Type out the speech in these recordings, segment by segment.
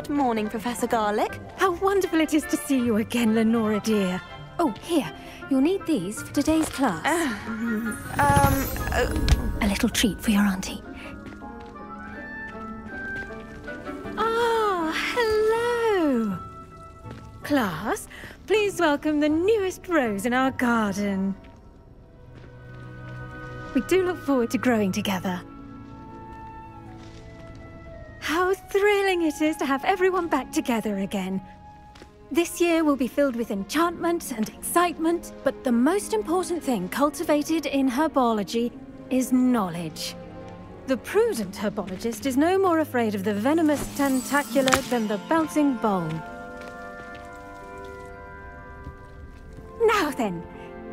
Good morning, Professor Garlic. How wonderful it is to see you again, Lenora dear. Oh, here, you'll need these for today's class. A little treat for your auntie. Ah, hello. Class, please welcome the newest rose in our garden. We do look forward to growing together. How thrilling it is to have everyone back together again. This year will be filled with enchantment and excitement, but the most important thing cultivated in herbology is knowledge. The prudent herbologist is no more afraid of the venomous tentacula than the bouncing bulb. Now then,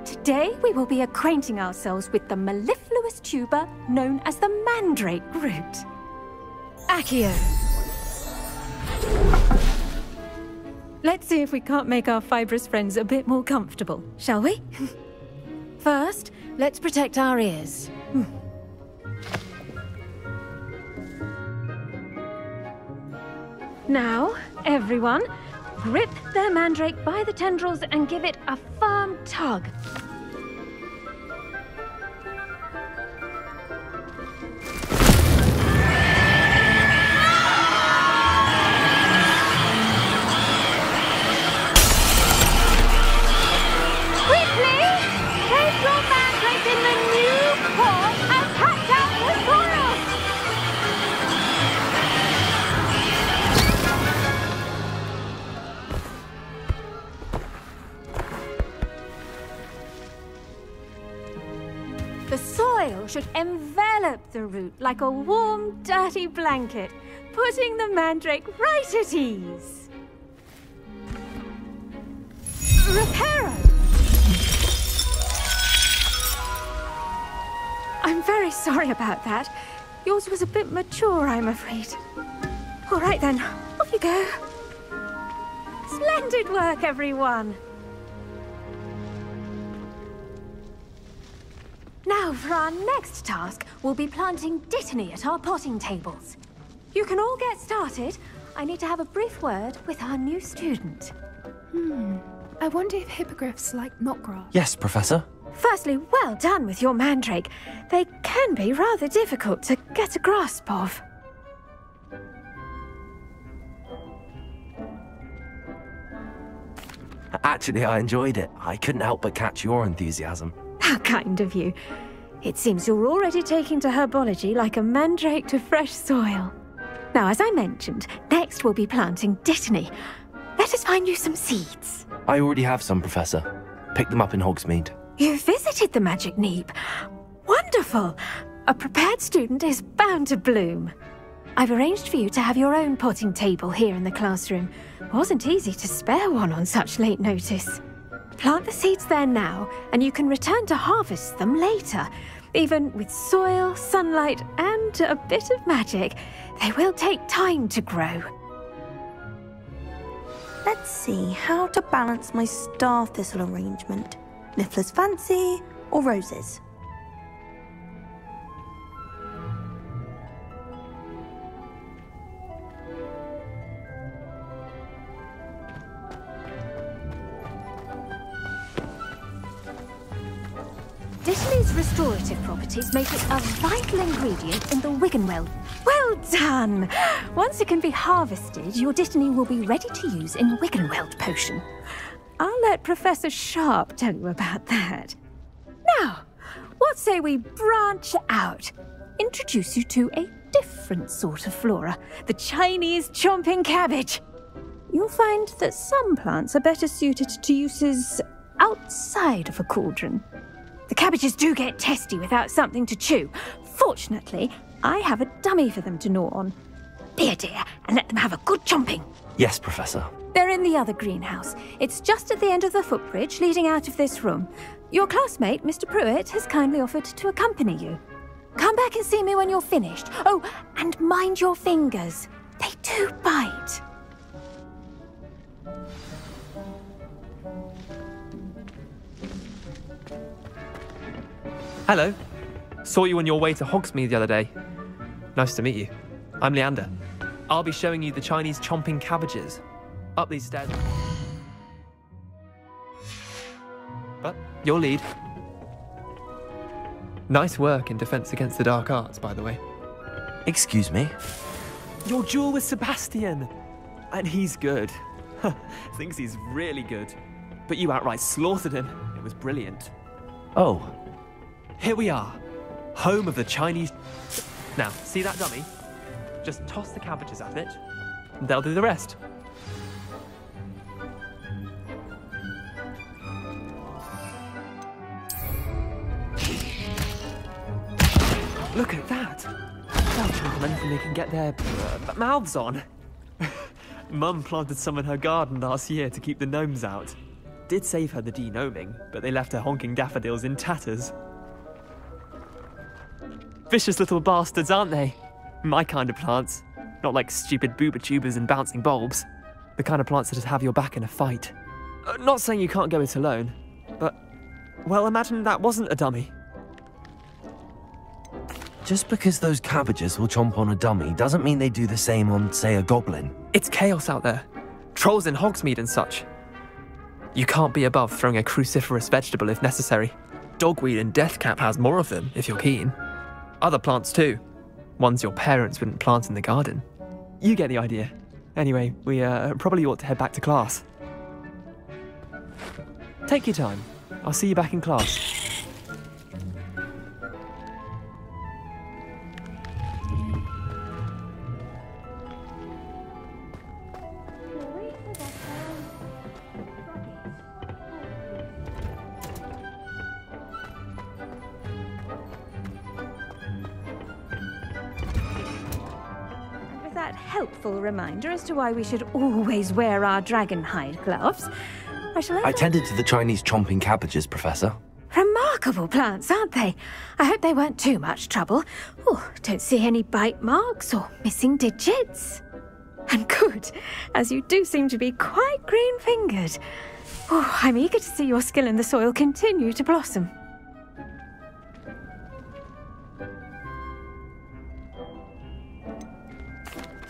today we will be acquainting ourselves with the mellifluous tuber known as the mandrake root. Accio. Let's see if we can't make our fibrous friends a bit more comfortable, shall we? First, let's protect our ears. Now, everyone, grip their mandrake by the tendrils and give it a firm tug. The soil should envelop the root like a warm, dirty blanket, putting the mandrake right at ease. Reparo! I'm very sorry about that. Yours was a bit mature, I'm afraid. All right then, off you go. Splendid work, everyone. Now, for our next task, we'll be planting dittany at our potting tables. You can all get started. I need to have a brief word with our new student. I wonder if hippogriffs like knotgrass. Yes, Professor. Firstly, well done with your mandrake. They can be rather difficult to get a grasp of. Actually, I enjoyed it. I couldn't help but catch your enthusiasm. How kind of you. It seems you're already taking to herbology like a mandrake to fresh soil. Now, as I mentioned, next we'll be planting dittany. Let us find you some seeds. I already have some, Professor. Picked them up in Hogsmeade. You visited the Magic Neep. Wonderful. A prepared student is bound to bloom. I've arranged for you to have your own potting table here in the classroom. Wasn't easy to spare one on such late notice. Plant the seeds there now, and you can return to harvest them later. Even with soil, sunlight, and a bit of magic, they will take time to grow. Let's see how to balance my star thistle arrangement. Niffler's fancy or roses? Dittany's restorative properties make it a vital ingredient in the Wiggenweld. Well done! Once it can be harvested, your dittany will be ready to use in Wiggenweld potion. I'll let Professor Sharp tell you about that. Now, what say we branch out? Introduce you to a different sort of flora, the Chinese chomping cabbage. You'll find that some plants are better suited to uses outside of a cauldron. The cabbages do get testy without something to chew. Fortunately, I have a dummy for them to gnaw on. Be a dear and let them have a good chomping. Yes, Professor. They're in the other greenhouse. It's just at the end of the footbridge leading out of this room. Your classmate, Mr. Pruitt, has kindly offered to accompany you. Come back and see me when you're finished. Oh, and mind your fingers. They do bite. Hello. Saw you on your way to Hogsmeade the other day. Nice to meet you. I'm Leander. I'll be showing you the Chinese chomping cabbages. Up these stairs. But your lead. Nice work in Defense Against the Dark Arts, by the way. Excuse me? Your duel with Sebastian! And he's good. Thinks he's really good. But you outright slaughtered him. It was brilliant. Oh. Here we are. Home of the Chinese... Now, see that dummy? Just toss the cabbages at it, and they'll do the rest. Look at that! They'll choke on anything they can get their mouths on. Mum planted some in her garden last year to keep the gnomes out. Did save her the de-gnoming, but they left her honking daffodils in tatters. Vicious little bastards, aren't they? My kind of plants. Not like stupid booba tubers and bouncing bulbs. The kind of plants that'd have your back in a fight. Not saying you can't go it alone, but... Well, imagine that wasn't a dummy. Just because those cabbages will chomp on a dummy doesn't mean they do the same on, say, a goblin. It's chaos out there. Trolls in Hogsmeade and such. You can't be above throwing a cruciferous vegetable if necessary. Dogweed and deathcap has more of them, if you're keen. Other plants too. Ones your parents wouldn't plant in the garden. You get the idea. Anyway, we probably ought to head back to class. Take your time. I'll see you back in class. Helpful reminder as to why we should always wear our dragon hide gloves. I tended to the Chinese chomping cabbages, Professor. Remarkable plants, aren't they? I hope they weren't too much trouble. Oh, don't see any bite marks or missing digits. And good, as you do seem to be quite green-fingered. Oh, I'm eager to see your skill in the soil continue to blossom.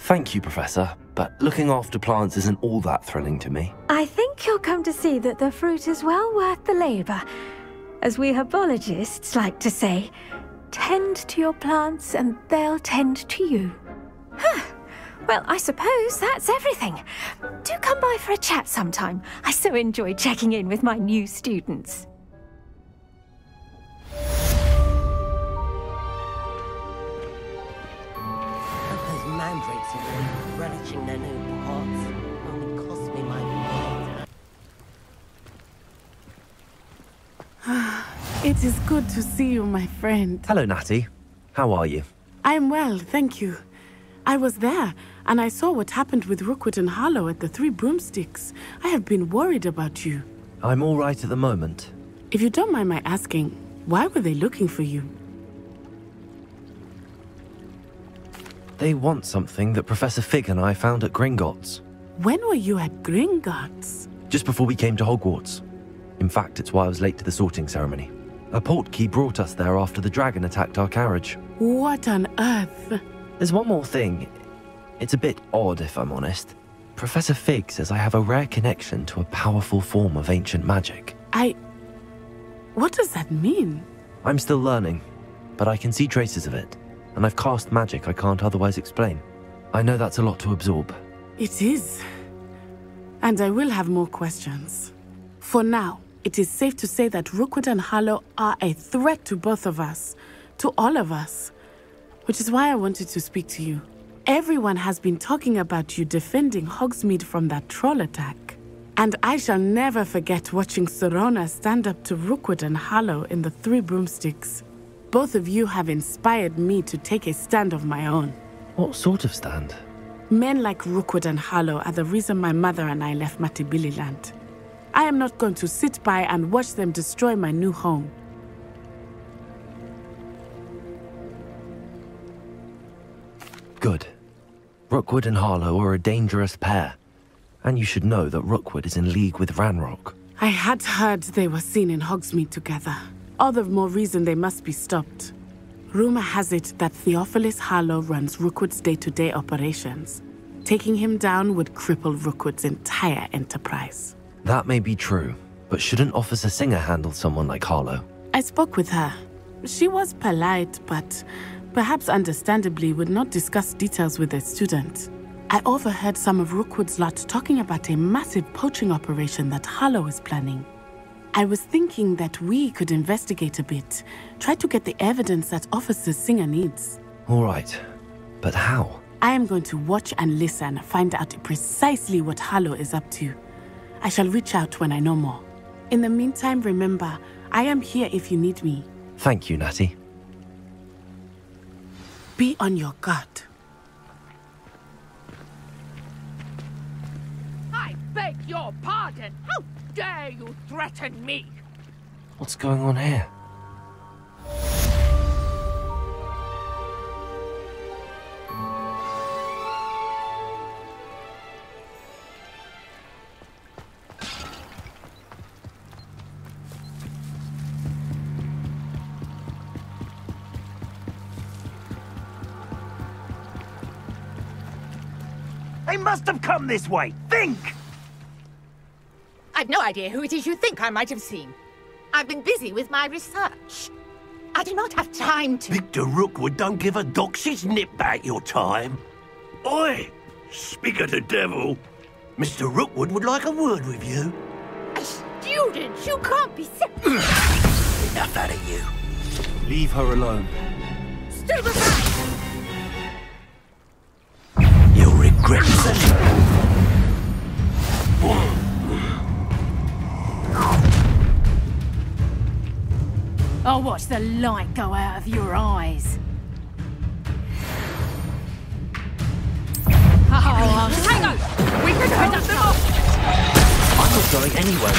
Thank you, Professor, but looking after plants isn't all that thrilling to me. I think you'll come to see that the fruit is well worth the labour. As we herbologists like to say, tend to your plants and they'll tend to you. Huh. Well, I suppose that's everything. Do come by for a chat sometime. I so enjoy checking in with my new students. Mandrakes are really relishing their new pots. Only cost me my It is good to see you, my friend. Hello, Natty. How are you? I'm well, thank you. I was there, and I saw what happened with Rookwood and Harlow at the Three Broomsticks. I have been worried about you. I'm all right at the moment. If you don't mind my asking, why were they looking for you? They want something that Professor Fig and I found at Gringotts. When were you at Gringotts? Just before we came to Hogwarts. In fact, it's why I was late to the sorting ceremony. A portkey brought us there after the dragon attacked our carriage. What on earth? There's one more thing. It's a bit odd, if I'm honest. Professor Fig says I have a rare connection to a powerful form of ancient magic. What does that mean? I'm still learning, but I can see traces of it. And I've cast magic I can't otherwise explain. I know that's a lot to absorb. It is. And I will have more questions. For now, it is safe to say that Rookwood and Harlow are a threat to both of us. To all of us. Which is why I wanted to speak to you. Everyone has been talking about you defending Hogsmeade from that troll attack. And I shall never forget watching Sorona stand up to Rookwood and Harlow in the Three Broomsticks. Both of you have inspired me to take a stand of my own. What sort of stand? Men like Rookwood and Harlow are the reason my mother and I left Matibili land. I am not going to sit by and watch them destroy my new home. Good. Rookwood and Harlow are a dangerous pair. And you should know that Rookwood is in league with Ranrock. I had heard they were seen in Hogsmeade together. All the more reason they must be stopped. Rumor has it that Theophilus Harlow runs Rookwood's day-to-day operations. Taking him down would cripple Rookwood's entire enterprise. That may be true, but shouldn't Officer Singer handle someone like Harlow? I spoke with her. She was polite, but perhaps understandably would not discuss details with a student. I overheard some of Rookwood's lot talking about a massive poaching operation that Harlow is planning. I was thinking that we could investigate a bit, try to get the evidence that Officer Singer needs. All right, but how? I am going to watch and listen, find out precisely what Harlow is up to. I shall reach out when I know more. In the meantime, remember, I am here if you need me. Thank you, Natty. Be on your guard. I beg your pardon. How dare you threaten me? What's going on here? They must have come this way. Think! I've no idea who it is you think I might have seen. I've been busy with my research. I do not have time to... Victor Rookwood don't give a doxy's nip back your time. Oi! Speak of the devil. Mr. Rookwood would like a word with you. A student? You can't be sick. Enough out of you. Leave her alone. Stay back! You'll regret it. I'll watch the light go out of your eyes. Oh, hang on! We can hold them off! I'm not going anywhere.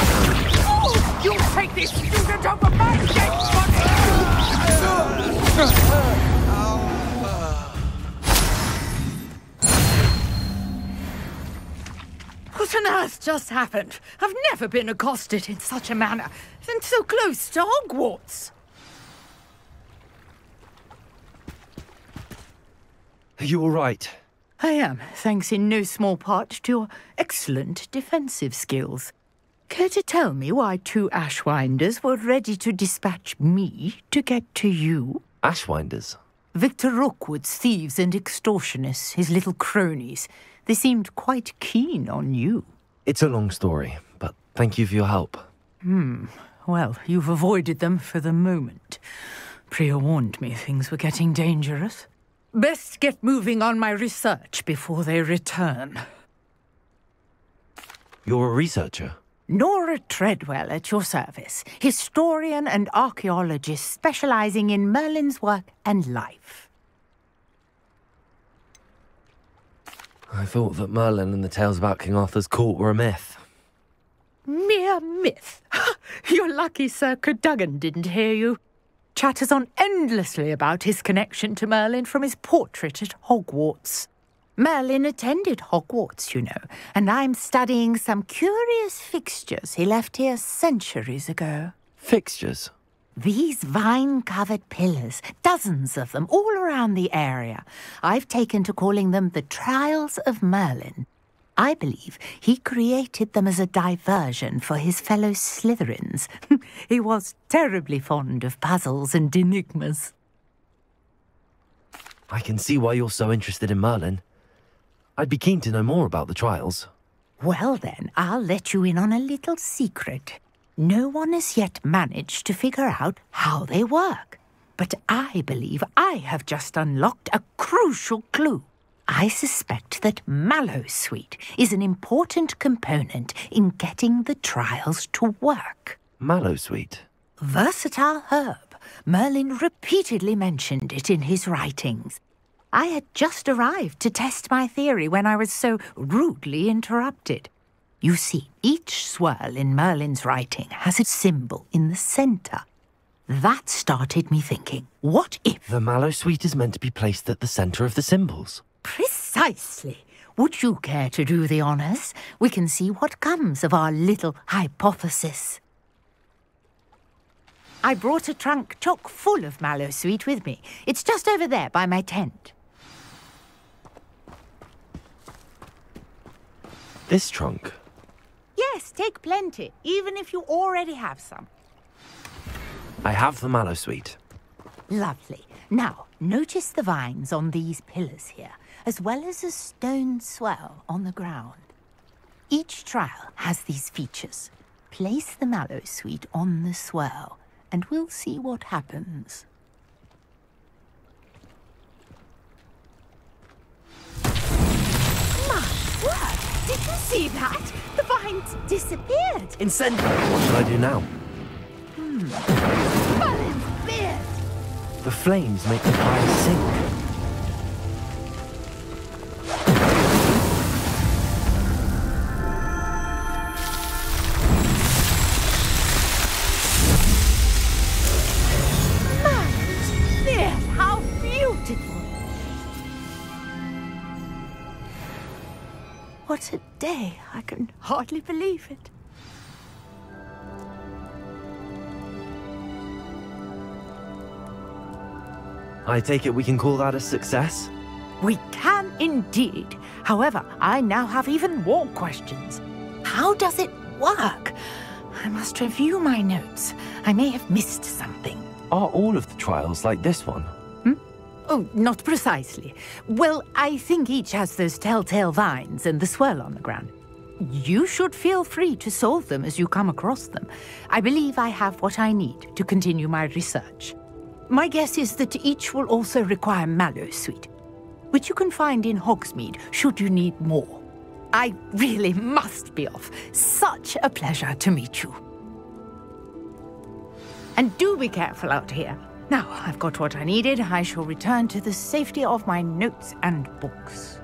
Oh, you'll take this student over my dead What on earth just happened? I've never been accosted in such a manner, and so close to Hogwarts. Are you all right? I am, thanks in no small part to your excellent defensive skills. Care to tell me why two Ashwinders were ready to dispatch me to get to you? Ashwinders? Victor Rookwood's thieves and extortionists, his little cronies. They seemed quite keen on you. It's a long story, but thank you for your help. Well, you've avoided them for the moment. Priya warned me things were getting dangerous. Best get moving on my research before they return. You're a researcher? Nora Treadwell at your service, historian and archaeologist specializing in Merlin's work and life. I thought that Merlin and the tales about King Arthur's court were a myth. Mere myth? You're lucky Sir Cadogan didn't hear you. Chatters on endlessly about his connection to Merlin from his portrait at Hogwarts. Merlin attended Hogwarts, you know, and I'm studying some curious fixtures he left here centuries ago. Fixtures? These vine-covered pillars, dozens of them, all around the area. I've taken to calling them the Trials of Merlin. I believe he created them as a diversion for his fellow Slytherins. He was terribly fond of puzzles and enigmas. I can see why you're so interested in Merlin. I'd be keen to know more about the trials. Well then, I'll let you in on a little secret. No one has yet managed to figure out how they work. But I believe I have just unlocked a crucial clue. I suspect that Mallowsweet is an important component in getting the trials to work. Mallowsweet? Versatile herb. Merlin repeatedly mentioned it in his writings. I had just arrived to test my theory when I was so rudely interrupted. You see, each swirl in Merlin's writing has a symbol in the centre. That started me thinking, what if... The Mallowsweet is meant to be placed at the centre of the symbols. Precisely. Would you care to do the honours? We can see what comes of our little hypothesis. I brought a trunk chock full of Mallowsweet with me. It's just over there by my tent. This trunk? Yes, take plenty, even if you already have some. I have the mallow sweet. Lovely. Now, notice the vines on these pillars here, as well as a stone swell on the ground. Each trial has these features. Place the mallow sweet on the swell, and we'll see what happens. My word! Did you see that? The vines disappeared. Incendiary! What shall I do now? Merlin's beard! The flames make the fire sink. Merlin's beard! How beautiful! What a day! I can hardly believe it. I take it we can call that a success? We can indeed. However, I now have even more questions. How does it work? I must review my notes. I may have missed something. Are all of the trials like this one? Oh, not precisely. Well, I think each has those telltale vines and the swirl on the ground. You should feel free to solve them as you come across them. I believe I have what I need to continue my research. My guess is that each will also require mallow sweet, which you can find in Hogsmeade should you need more. I really must be off. Such a pleasure to meet you. And do be careful out here. Now I've got what I needed, I shall return to the safety of my notes and books.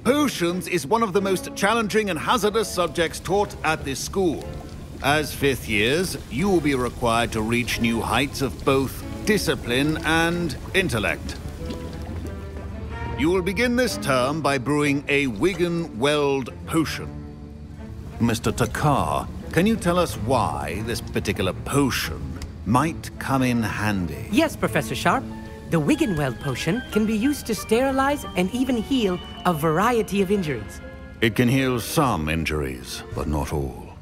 Potions is one of the most challenging and hazardous subjects taught at this school. As fifth years, you will be required to reach new heights of both discipline and intellect. You will begin this term by brewing a Wiggenweld potion. Mr. Takar, can you tell us why this particular potion might come in handy? Yes, Professor Sharp. The Wiggenweld potion can be used to sterilize and even heal a variety of injuries. It can heal some injuries, but not all.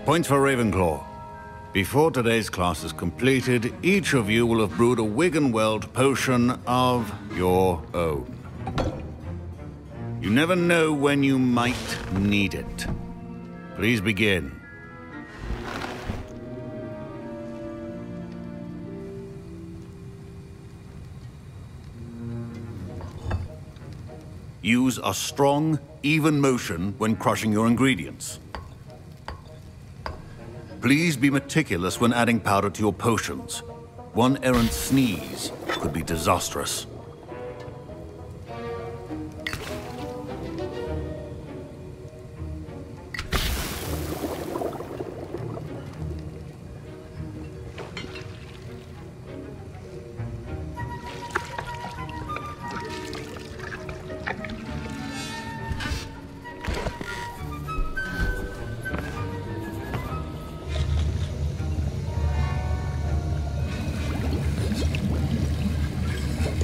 Points for Ravenclaw. Before today's class is completed, each of you will have brewed a Wiggenweld potion of your own. You never know when you might need it. Please begin. Use a strong, even motion when crushing your ingredients. Please be meticulous when adding powder to your potions. One errant sneeze could be disastrous.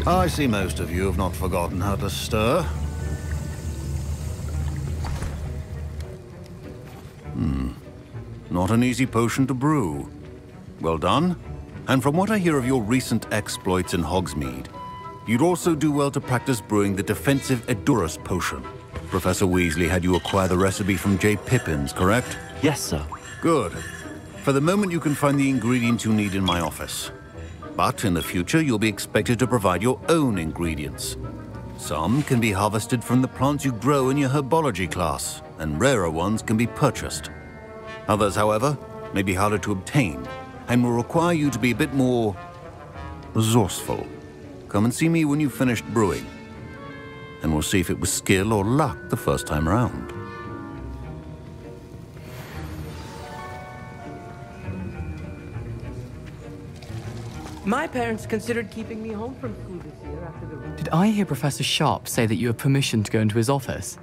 I see most of you have not forgotten how to stir. Not an easy potion to brew. Well done. And from what I hear of your recent exploits in Hogsmeade, you'd also do well to practice brewing the defensive Edurus potion. Professor Weasley had you acquire the recipe from J. Pippins, correct? Yes, sir. Good. For the moment, you can find the ingredients you need in my office. But in the future, you'll be expected to provide your own ingredients. Some can be harvested from the plants you grow in your herbology class, and rarer ones can be purchased. Others, however, may be harder to obtain, and will require you to be a bit more resourceful. Come and see me when you've finished brewing, and we'll see if it was skill or luck the first time around. My parents considered keeping me home from school this year after the... Did I hear Professor Sharp say that you have permission to go into his office?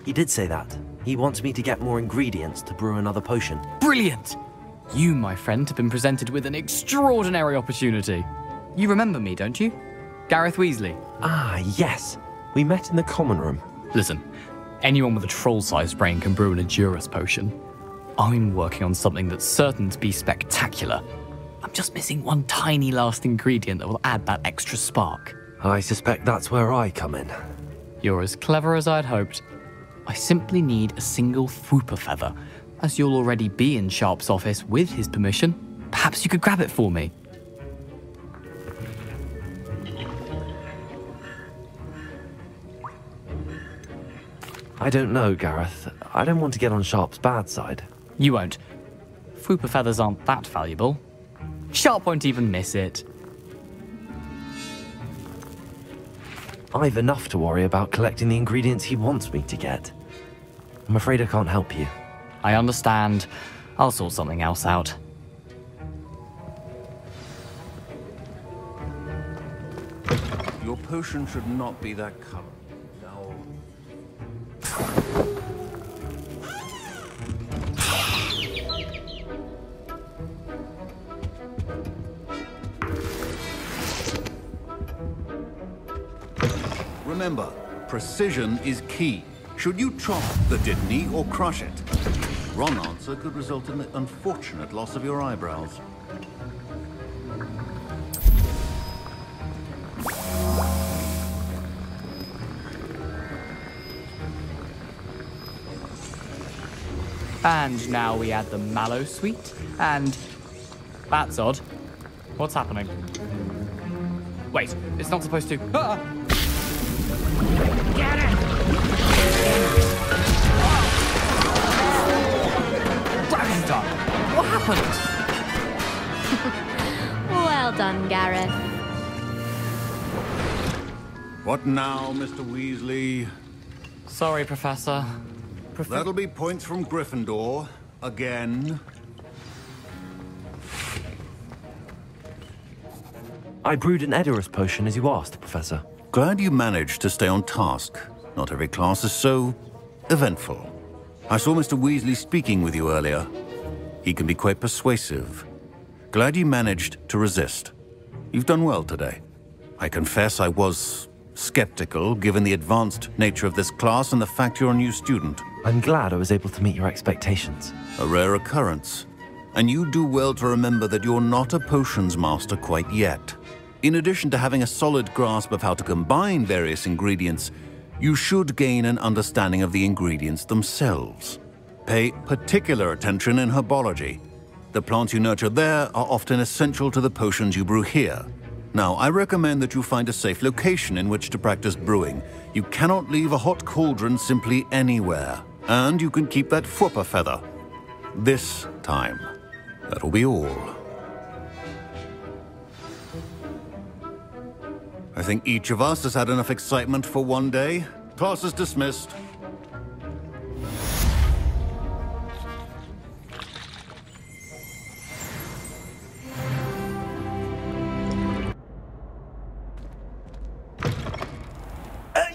He did say that. He wants me to get more ingredients to brew another potion. Brilliant! You, my friend, have been presented with an extraordinary opportunity. You remember me, don't you? Gareth Weasley. Ah, yes. We met in the common room. Listen, anyone with a troll-sized brain can brew an Edurus potion. I'm working on something that's certain to be spectacular. I'm just missing one tiny last ingredient that will add that extra spark. I suspect that's where I come in. You're as clever as I'd hoped. I simply need a single Fwooper feather. As you'll already be in Sharp's office with his permission, perhaps you could grab it for me. I don't know, Gareth. I don't want to get on Sharp's bad side. You won't. Fwooper feathers aren't that valuable. Sharp won't even miss it. I've enough to worry about collecting the ingredients he wants me to get. I'm afraid I can't help you. I understand. I'll sort something else out. Your potion should not be that color. Now... Remember, precision is key. Should you chop the Dittany or crush it? Wrong answer could result in the unfortunate loss of your eyebrows. And now we add the mallow sweet, and... That's odd. What's happening? Wait, it's not supposed to... Ah! Get it! Dragon's What happened? Well done, Gareth. What now, Mr. Weasley? Sorry, Professor. That'll be points from Gryffindor. Again. I brewed an Edurus potion as you asked, Professor. Glad you managed to stay on task. Not every class is so eventful. I saw Mr. Weasley speaking with you earlier. He can be quite persuasive. Glad you managed to resist. You've done well today. I confess I was skeptical, given the advanced nature of this class and the fact you're a new student. I'm glad I was able to meet your expectations. A rare occurrence. And you do well to remember that you're not a potions master quite yet. In addition to having a solid grasp of how to combine various ingredients, you should gain an understanding of the ingredients themselves. Pay particular attention in herbology. The plants you nurture there are often essential to the potions you brew here. Now, I recommend that you find a safe location in which to practice brewing. You cannot leave a hot cauldron simply anywhere. And you can keep that Fwooper feather. This time. That'll be all. I think each of us has had enough excitement for one day. Class is dismissed.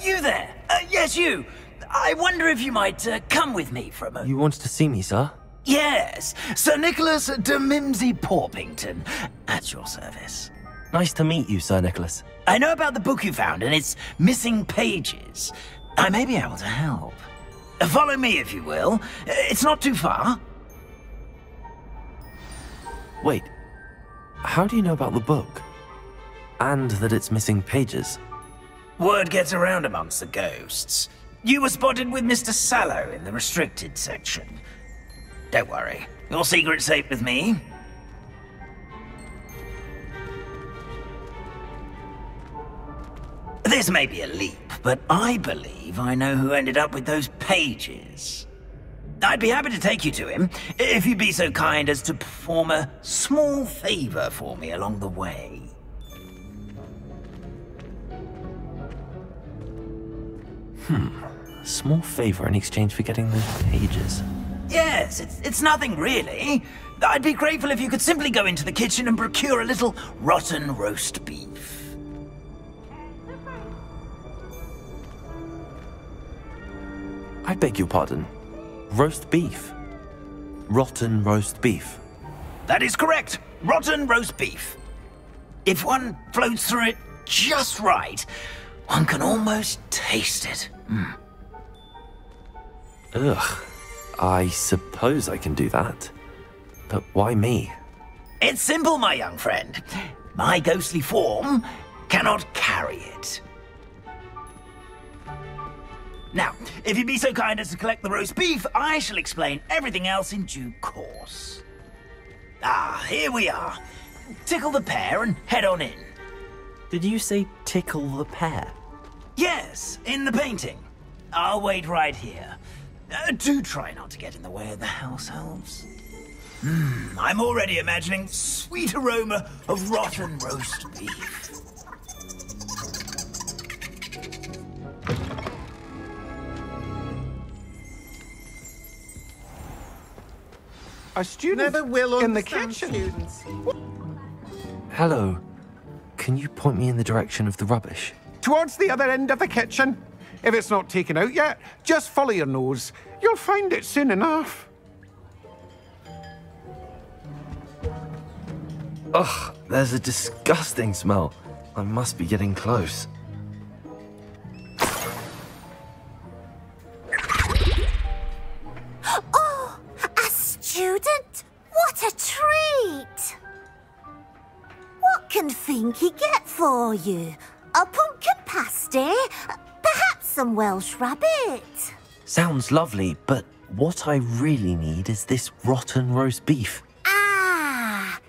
You there? Yes, you. I wonder if you might come with me for a moment. You wanted to see me, sir? Yes, Sir Nicholas de Mimsy Porpington, at your service. Nice to meet you, Sir Nicholas. I know about the book you found and its missing pages. I may be able to help. Follow me, if you will. It's not too far. Wait, how do you know about the book? And that it's missing pages? Word gets around amongst the ghosts. You were spotted with Mr. Sallow in the restricted section. Don't worry, your secret's safe with me. This may be a leap, but I believe I know who ended up with those pages. I'd be happy to take you to him, if you'd be so kind as to perform a small favor for me along the way. A small favor in exchange for getting those pages. Yes, it's nothing really. I'd be grateful if you could simply go into the kitchen and procure a little rotten roast beef. I beg your pardon. Roast beef? Rotten roast beef? That is correct. Rotten roast beef. If one floats through it just right, one can almost taste it. Ugh. I suppose I can do that. But why me? It's simple, my young friend. My ghostly form cannot carry it. Now, if you'd be so kind as to collect the roast beef, I shall explain everything else in due course. Ah, here we are. Tickle the pear and head on in. Did you say tickle the pear? Yes, in the painting. I'll wait right here. Do try not to get in the way of the house elves. I'm already imagining sweet aroma of rotten roast beef. A student Never will in the understand kitchen. Students. Hello. Can you point me in the direction of the rubbish? Towards the other end of the kitchen. If it's not taken out yet, just follow your nose. You'll find it soon enough. Ugh, there's a disgusting smell. I must be getting close. Oh, a student? What a treat! What can Finky get for you? A pumpkin pasty? Perhaps some Welsh rabbit? Sounds lovely, but what I really need is this rotten roast beef. Ah,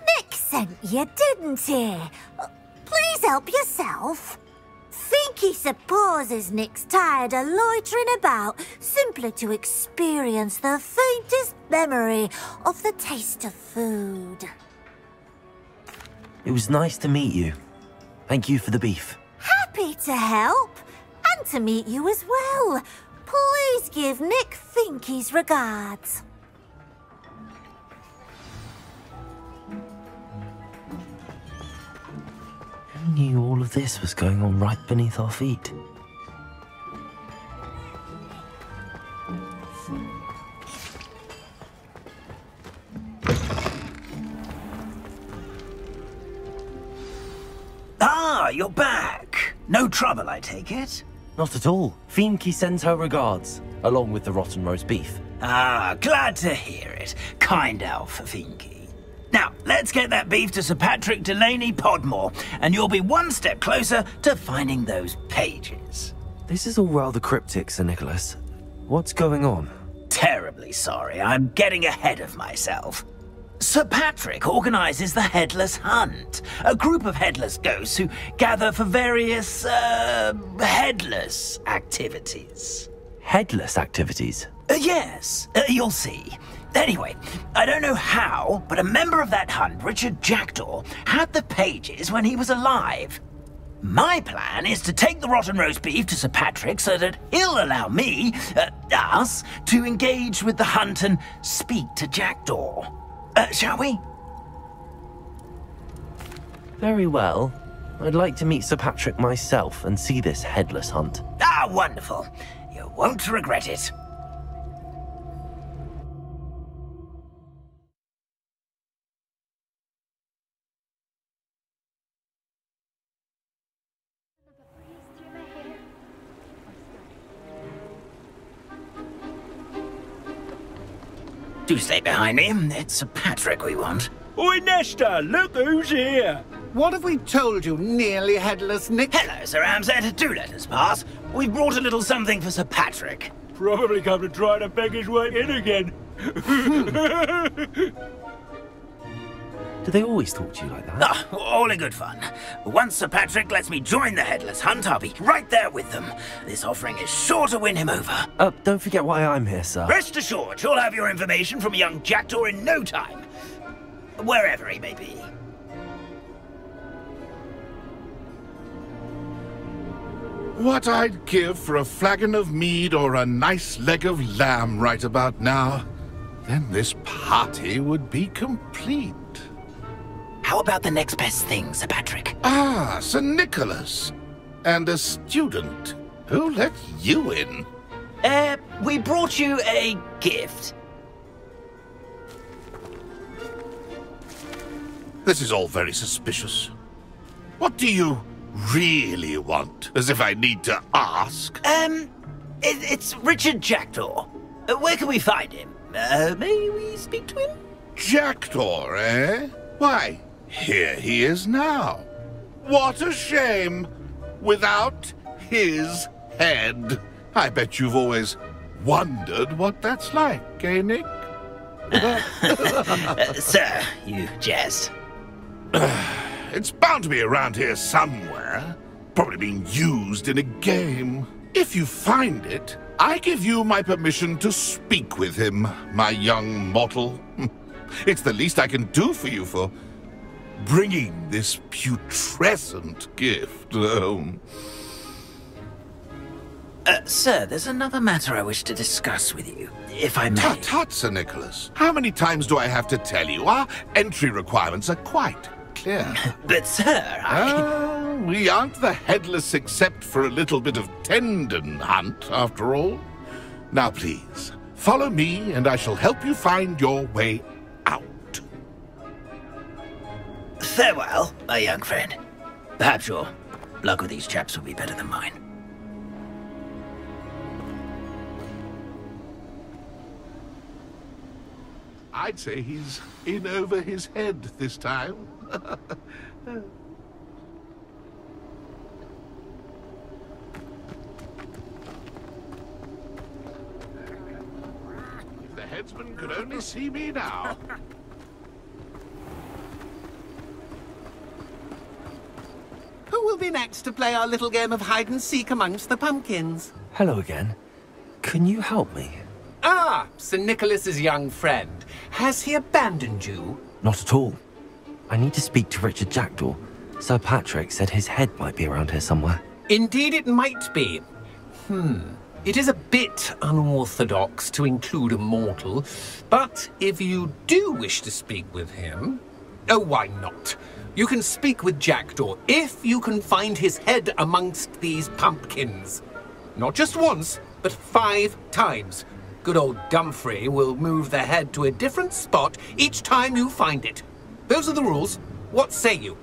Nick sent you, didn't he? Please help yourself. Finky supposes Nick's tired of loitering about simply to experience the faintest memory of the taste of food. It was nice to meet you. Thank you for the beef. Happy to help, and to meet you as well. Please give Nick Finky's regards. Who knew all of this was going on right beneath our feet? Ah, you're back. No trouble, I take it? Not at all. Fienke sends her regards, along with the rotten roast beef. Ah, glad to hear it. Kind elf, Finky. Now, let's get that beef to Sir Patrick Delaney Podmore, and you'll be one step closer to finding those pages. This is all rather cryptic, Sir Nicholas. What's going on? Terribly sorry, I'm getting ahead of myself. Sir Patrick organises the Headless Hunt, a group of headless ghosts who gather for various, headless activities. Headless activities? Yes, you'll see. Anyway, I don't know how, but a member of that hunt, Richard Jackdaw, had the pages when he was alive. My plan is to take the rotten roast beef to Sir Patrick so that he'll allow me, us, to engage with the hunt and speak to Jackdaw. Shall we? Very well. I'd like to meet Sir Patrick myself and see this headless hunt. Ah, wonderful. You won't regret it. Do stay behind me. It's Sir Patrick we want. Oi, Nesta, look who's here. What have we told you, nearly headless Nick? Hello, Sir Ramsay. Do let us pass. We've brought a little something for Sir Patrick. Probably come to try to beg his way in again. Do they always talk to you like that? Ah, all in good fun. Once Sir Patrick lets me join the Headless Hunt, I'll be right there with them. This offering is sure to win him over. Don't forget why I'm here, sir. Rest assured, you'll have your information from young Jackdaw in no time. Wherever he may be. What I'd give for a flagon of mead or a nice leg of lamb right about now. then this party would be complete. How about the next best thing, Sir Patrick? Ah, Sir Nicholas. And a student. Who let you in? We brought you a gift. This is all very suspicious. What do you really want? As if I need to ask. It's Richard Jackdaw. Where can we find him? May we speak to him? Jackdaw, eh? Why, here he is now. What a shame. Without his head. I bet you've always wondered what that's like, eh, Nick? Sir, you jest. It's bound to be around here somewhere. Probably being used in a game. If you find it, I give you my permission to speak with him, my young mortal. It's the least I can do for you for bringing this putrescent gift home. Sir, there's another matter I wish to discuss with you, if I may. Tut, tut, Sir Nicholas. How many times do I have to tell you? Our entry requirements are quite clear. But, sir, we aren't the headless except for a little bit of tendon hunt, after all. Now, please, follow me, and I shall help you find your way out. Farewell, my young friend. Perhaps your luck with these chaps will be better than mine. I'd say he's in over his head this time. If the headsman could only see me now. Who will be next to play our little game of hide-and-seek amongst the pumpkins? Hello again. Can you help me? Ah, Sir Nicholas's young friend. Has he abandoned you? Not at all. I need to speak to Richard Jackdaw. Sir Patrick said his head might be around here somewhere. Indeed it might be. It is a bit unorthodox to include a mortal, but if you do wish to speak with him... Oh, why not? You can speak with Jackdaw if you can find his head amongst these pumpkins. Not just once, but 5 times. Good old Dumfrey will move the head to a different spot each time you find it. Those are the rules. What say you?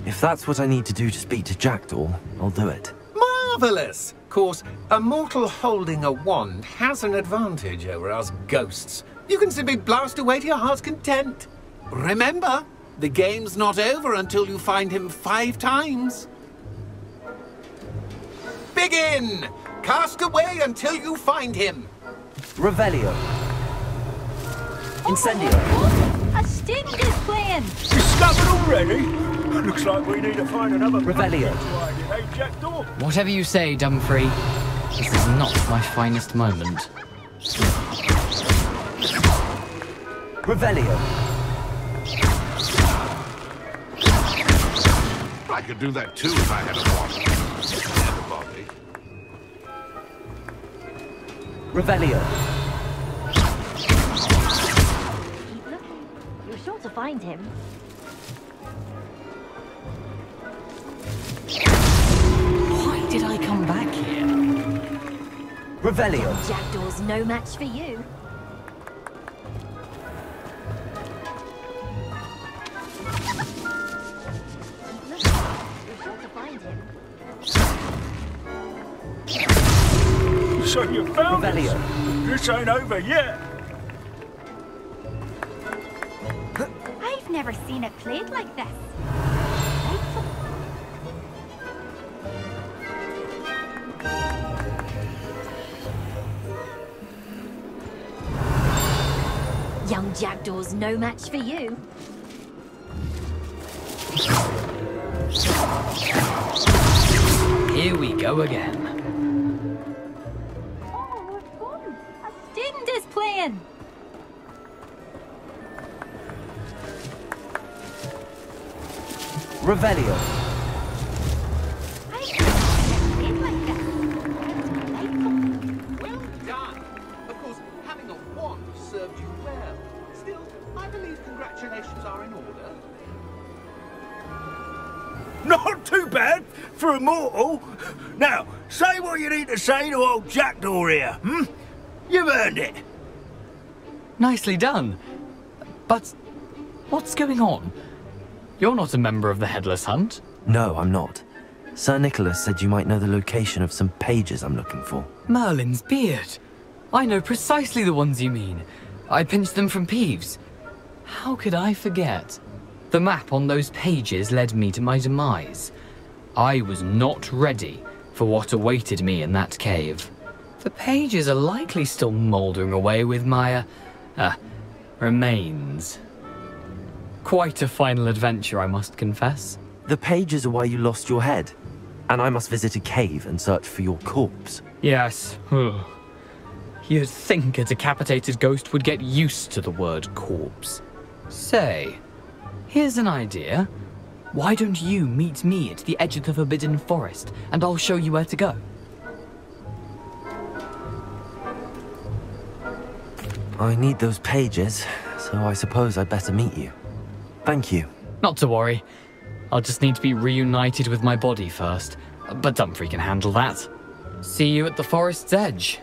If that's what I need to do to speak to Jackdaw, I'll do it. Marvellous! Of course, a mortal holding a wand has an advantage over us ghosts. You can simply blast away to your heart's content. Remember, the game's not over until you find him 5 times. Begin! Cast away until you find him. Revelio. Incendio. A sting is playing. Discovered already? Looks like we need to find another Revelio. Hey, Jackdaw. Whatever you say, Dumfrey. This is not my finest moment. Revelio. I could do that too if I had a wand. And a body. Revelio. Keep looking. You're sure to find him. Why did I come back here? Revelio. Jackdaw's no match for you. So you found Revelio. us. This ain't over yet. I've never seen it played like this. Young Jackdaw's no match for you. Here we go again. Oh, what fun! A student is playing. Revelio. Well done. Of preparations are in order? Not too bad for a mortal. Now, say what you need to say to old Jackdaw here, hmm? You've earned it. Nicely done. But what's going on? You're not a member of the Headless Hunt. No, I'm not. Sir Nicholas said you might know the location of some pages I'm looking for. Merlin's beard. I know precisely the ones you mean. I pinched them from Peeves. How could I forget? The map on those pages led me to my demise. I was not ready for what awaited me in that cave. The pages are likely still mouldering away with my, remains. Quite a final adventure, I must confess. The pages are why you lost your head, and I must visit a cave and search for your corpse. Yes. You'd think a decapitated ghost would get used to the word corpse. Say, here's an idea. Why don't you meet me at the edge of the Forbidden Forest, and I'll show you where to go? I need those pages, so I suppose I'd better meet you. Thank you. Not to worry. I'll just need to be reunited with my body first. But Dumfries can handle that. See you at the forest's edge.